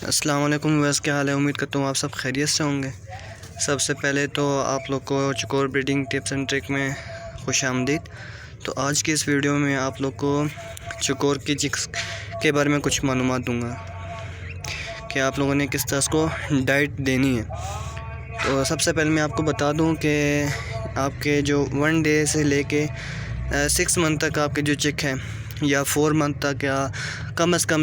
अस्सलाम वालेकुम। वैसे क्या हाल है? उम्मीद करता हूँ आप सब खैरियत से होंगे। सबसे पहले तो आप लोग को चकोर ब्रीडिंग टिप्स एंड ट्रिक में खुश आमदीद। तो आज की इस वीडियो में आप लोग को चकोर की चिक्स के बारे में कुछ मालूमात दूंगा कि आप लोगों ने किस तरह को डाइट देनी है। तो सबसे पहले मैं आपको बता दूं कि आपके जो 1 डे से लेके 6 मंथ तक आपके जो चिक हैं, या 4 मंथ तक, या कम से कम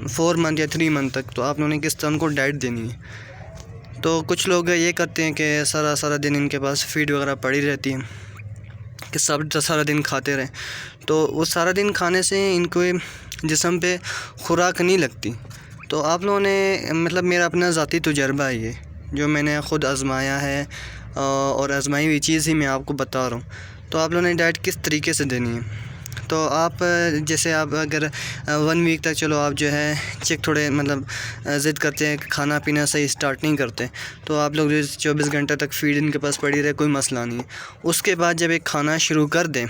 4 मंथ या 3 मंथ तक, तो आप लोगों ने किस तरह उनको डाइट देनी है। तो कुछ लोग ये करते हैं कि सारा दिन इनके पास फीड वगैरह पड़ी रहती है कि सब सारा दिन खाते रहें। तो वो सारा दिन खाने से इनको जिस्म पे खुराक नहीं लगती। तो आप लोगों ने, मतलब मेरा अपना ज़ाती तजुर्बा है ये, जो मैंने ख़ुद आज़माया है और आज़माई हुई चीज़ ही मैं आपको बता रहा हूँ। तो आप लोगों ने डाइट किस तरीके से देनी है। तो आप जैसे आप अगर 1 वीक तक, चलो आप जो है चिक थोड़े मतलब ज़िद करते हैं, खाना पीना सही स्टार्ट नहीं करते, तो आप लोग जो 24 घंटे तक फीड इनके पास पड़ी रहे, कोई मसला नहीं है। उसके बाद जब एक खाना शुरू कर दें,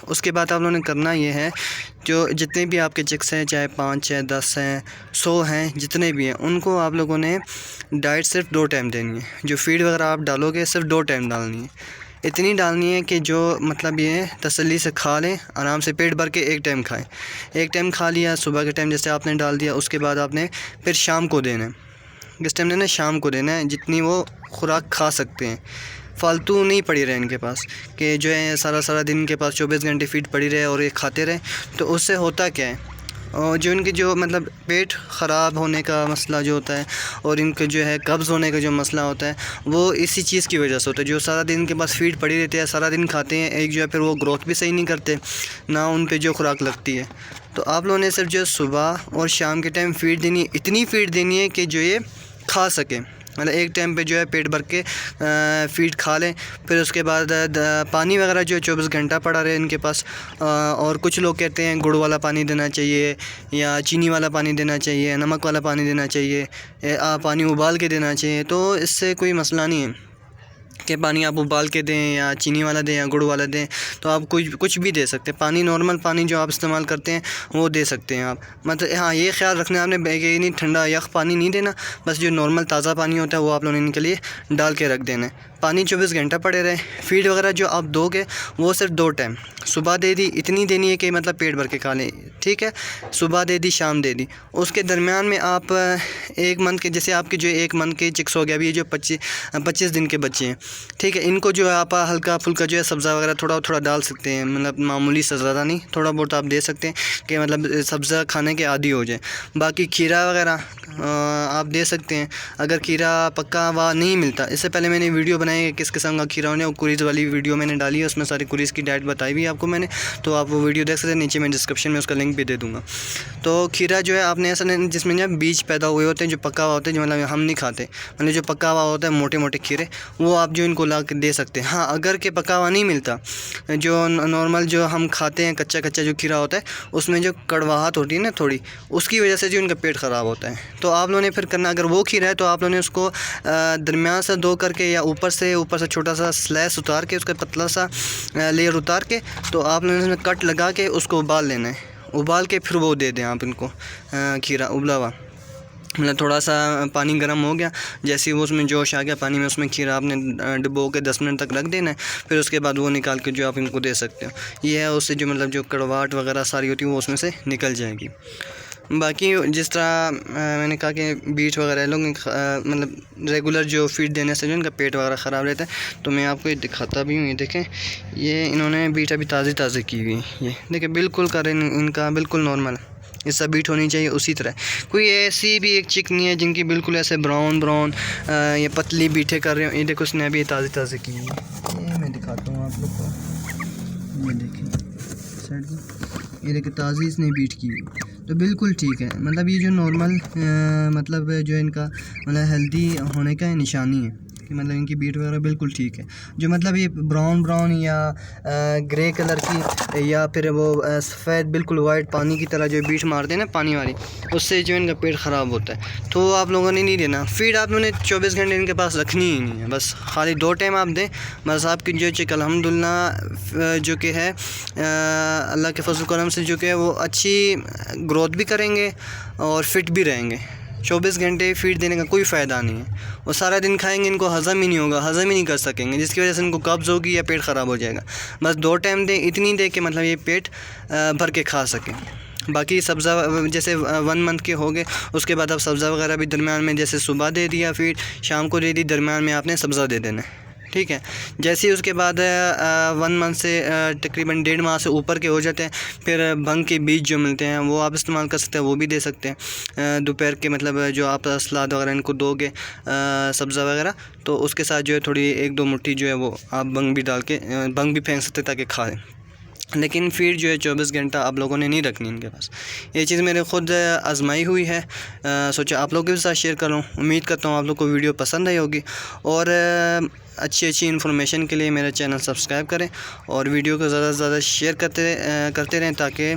उसके बाद आप लोगों ने करना ये है, जो जितने भी आपके चिक्स हैं, चाहे 5 हैं, 10 हैं, 100 हैं, जितने भी हैं, उनको आप लोगों ने डाइट सिर्फ 2 टाइम देनी है। जो फीड वगैरह आप डालोगे सिर्फ 2 टाइम डालनी है। इतनी डालनी है कि जो मतलब ये तसल्ली से खा लें, आराम से पेट भर के एक टाइम खाएं। एक टाइम खा लिया सुबह के टाइम जैसे आपने डाल दिया, उसके बाद आपने फिर शाम को देना है। किस टाइम देना है? शाम को देना है, जितनी वो खुराक खा सकते हैं। फालतू नहीं पड़ी रहे इनके पास कि जो है सारा दिन इनके पास 24 घंटे फीड पड़ी रहे और ये खाते रहे। तो उससे होता क्या है, और जो इनके जो मतलब पेट ख़राब होने का मसला जो होता है, और इनके जो है कब्ज़ होने का जो मसला होता है, वो इसी चीज़ की वजह से होता है। जो सारा दिन इनके पास फीड पड़ी रहती है, सारा दिन खाते हैं, एक जो है फिर वो ग्रोथ भी सही नहीं करते, ना उन पे जो खुराक लगती है। तो आप लोगों ने सिर्फ जो सुबह और शाम के टाइम फीड देनी है, इतनी फीड देनी है कि जो ये खा सकें, मतलब एक टाइम पे जो है पेट भर के फीड खा लें। फिर उसके बाद पानी वगैरह जो है 24 घंटा पड़ा रहे इनके पास। और कुछ लोग कहते हैं गुड़ वाला पानी देना चाहिए, या चीनी वाला पानी देना चाहिए, नमक वाला पानी देना चाहिए, पानी उबाल के देना चाहिए। तो इससे कोई मसला नहीं है कि पानी आप उबाल के दें, या चीनी वाला दें, या गुड़ वाला दें। तो आप कुछ भी दे सकते हैं। पानी नॉर्मल पानी जो आप इस्तेमाल करते हैं वो दे सकते हैं आप। मतलब हाँ, ये ख्याल रखना है आपने कि नहीं ठंडा यख पानी नहीं देना, बस जो नॉर्मल ताज़ा पानी होता है वो आप लोगों ने इनके लिए डाल के रख देना है। पानी 24 घंटा पड़े रहे। फीड वगैरह जो आप दोगे वो सिर्फ 2 टाइम, सुबह दे दी, इतनी देनी है कि मतलब पेट भर के खा लें, ठीक है। सुबह दे दी, शाम दे दी। उसके दरमियान में आप 1 मंथ के, जैसे आपके जो 1 मंथ के चिक्स हो गया, अभी ये जो 25 दिन के बच्चे हैं, ठीक है, इनको जो है आप हल्का फुल्का जो है सब्ज़ा वगैरह थोड़ा डाल सकते हैं। मतलब मामूली सा, ज़्यादा नहीं, थोड़ा बहुत आप दे सकते हैं कि मतलब सब्ज़ा खाने के आदी हो जाए। बाकी खीरा वगैरह आप दे सकते हैं। अगर खीरा पक्का हुआ नहीं मिलता, इससे पहले मैंने वीडियो बनाई है किस किस्म का खीरा होने, वो कुरीज़ वाली वीडियो मैंने डाली है, उसमें सारी कुरीज़ की डाइट बताई भी आपको मैंने। तो आप वो वीडियो देख सकते हैं, नीचे मैं डिस्क्रिप्शन में उसका लिंक भी दे दूँगा। तो खीरा जो है आपने ऐसा नहीं, जिसमें जो बीज पैदा हुए होते हैं, जो पका हुआ होता है, जो मतलब हम नहीं खाते, मतलब जो पका हुआ होता है मोटे मोटे खीरे, वो आप जो इनको ला के दे सकते हैं। हाँ, अगर के पका हुआ नहीं मिलता, जो नॉर्मल जो हम खाते हैं कच्चा जो खीरा होता है, उसमें जो कड़वाहट होती है ना थोड़ी, उसकी वजह से जो इनका पेट ख़राब होता है। तो आप लोगों ने फिर करना, अगर वो खीरा है तो आप लोगों ने उसको दरमियान से धो करके, या ऊपर से छोटा सा स्लैश उतार के, उसका पतला सा लेयर उतार के, तो आप लोगों ने कट लगा के उसको उबाल लेना है। उबाल के फिर वो दे दें आप इनको खीरा उबला हुआ। मतलब थोड़ा सा पानी गर्म हो गया, जैसे ही वो उसमें जोश आ गया पानी में, उसमें खीरा आपने डुबो के 10 मिनट तक रख देना है। फिर उसके बाद वो निकाल के जो आप इनको दे सकते हो। ये है, उससे जो मतलब जो कड़वाहट वगैरह सारी होती है वो उसमें से निकल जाएगी। बाकी जिस तरह मैंने कहा कि बीट वगैरह लोग मतलब रेगुलर जो फीड देने से जो इनका पेट वगैरह ख़राब रहता है। तो मैं आपको ये दिखाता भी हूँ, ये देखें, ये इन्होंने बीट अभी ताज़ी की हुई, ये देखें, बिल्कुल करें इनका बिल्कुल नॉर्मल जैसा बीट होनी चाहिए उसी तरह। कोई ऐसी भी एक चिक नहीं है जिनकी बिल्कुल ऐसे ब्राउन या पतली बीटें कर रहे हो। ये देखो, उसने अभी ताज़ी की हुई है, ये मैं दिखाता हूँ आप लोग को। ये देखें साइड को, ये देखें ताज़ी इसने बीट की हुई, तो बिल्कुल ठीक है। मतलब ये जो नॉर्मल मतलब जो इनका मतलब हेल्दी होने का निशानी है कि मतलब इनकी बीट वगैरह बिल्कुल ठीक है। जो मतलब ये ब्राउन या ग्रे कलर की, या फिर वो सफ़ेद बिल्कुल वाइट पानी की तरह जो बीट मारते हैं ना पानी वाली, उससे जो इनका पेट ख़राब होता है। तो आप लोगों ने नहीं देना। फीड आप लोगों ने 24 घंटे इनके पास रखनी ही नहीं है, बस खाली 2 टाइम आप दें। बस आपकी जो चिक अल्हम्दुलिल्लाह जो कि है अल्लाह के फज़ल करम से जो कि वो अच्छी ग्रोथ भी करेंगे और फिट भी रहेंगे। 24 घंटे फीड देने का कोई फ़ायदा नहीं है। वो सारा दिन खाएंगे, इनको हज़म ही नहीं होगा, हज़म ही नहीं कर सकेंगे, जिसकी वजह से इनको कब्ज़ होगी या पेट ख़राब हो जाएगा। बस 2 टाइम दें, इतनी दें कि मतलब ये पेट भर के खा सकें। बाकी सब्ज़ा जैसे 1 मंथ के हो गए, उसके बाद आप सब्ज़ा वगैरह भी दरमियान में, जैसे सुबह दे दिया फीड, शाम को दे दी, दरमियान में आपने सब्ज़ा दे देना है, ठीक है। जैसे ही उसके बाद 1 मंथ से तकरीबन 1.5 माह से ऊपर के हो जाते हैं, फिर भंग के बीज जो मिलते हैं वो आप इस्तेमाल कर सकते हैं, वो भी दे सकते हैं दोपहर के, मतलब जो आप सलाद वगैरह इनको दोगे सब्ज़ा वगैरह, तो उसके साथ जो है थोड़ी 1-2 मुट्ठी जो है वो आप भंग भी डाल के भंग भी फेंक सकते हैं ताकि खाएं। लेकिन फीड जो है 24 घंटा आप लोगों ने नहीं रखनी इनके पास। ये चीज़ मैंने ख़ुद आजमाई हुई है, सोचा आप लोगों के साथ शेयर कर लूँ। उम्मीद करता हूँ आप लोग को वीडियो पसंद आई होगी, और अच्छी इन्फॉर्मेशन के लिए मेरा चैनल सब्सक्राइब करें और वीडियो को ज़्यादा से ज़्यादा शेयर करते रहें ताकि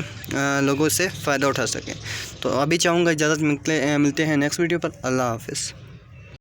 लोगों से फ़ायदा उठा सकें। तो अभी चाहूँगा इजाज़त, मिलते हैं नेक्स्ट वीडियो पर। अल्लाह हाफ़िज़।